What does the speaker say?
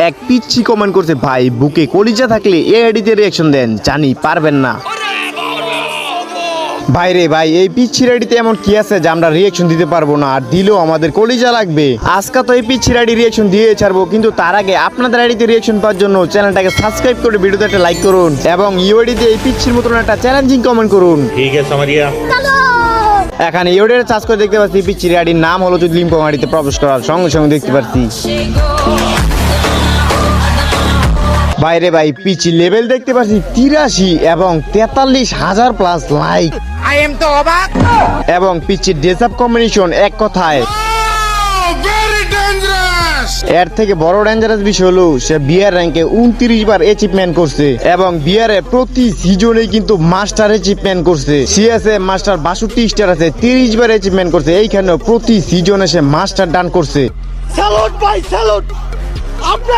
এক পিচ্ছি কমেন্ট করছে, ভাই বুকে কলিজা থাকলে এই আইডিতে রিয়াকশন দেন, জানি পারবেন না। ভাই রে ভাই, এই পিচ্ছির আইডিতে এমন কি আছে যে আমরা রিয়াকশন দিতে পারবো না, আর দিলেও আমাদের কলিজা লাগবে। আজকে তো এই পিচ্ছির আইডি রিয়াকশন দিয়ে ছাড়বো, কিন্তু তার আগে আপনাদের আইডিতে রিয়াকশন পাওয়ার জন্য চ্যানেলটাকে সাবস্ক্রাইব করে ভিডিওতে একটা লাইক করুন এবং ইউআইডিতে এই পিচ্ছির মতন একটা চ্যালেঞ্জিং কমেন্ট করুন। ঠিক আছে সামারিয়া। এখানে ইউআইডিতে সার্চ করে দেখতে পাচ্ছি পিচ্ছির আইডির নাম হলো যদি লিম্পো আইডিতে প্রবেশ করার সঙ্গে সঙ্গে দেখতে পাচ্ছি। বাইরে ভাই পিচ্ছি লেভেল দেখতে পাচ্ছি 83 এবং 43,000 প্লাস লাইক। এবং পিচ্ছির ড্রেসআপ কম্বিনেশন এক কথায় এর থেকে বড় ডেঞ্জারাস বিষয় হলো সে বিআর র্যাঙ্কে 29 বার অ্যাচিভমেন্ট করছে এবং বিআর এ প্রতি সিজনে কিন্তু মাস্টার অ্যাচিভমেন্ট করছে। সিএসএ মাস্টার 62 স্টার আছে, 30 বার অ্যাচিভমেন্ট করছে। এইখানে প্রতি সিজনে সে মাস্টার ডান করছে। স্যালুট ভাই, স্যালুট।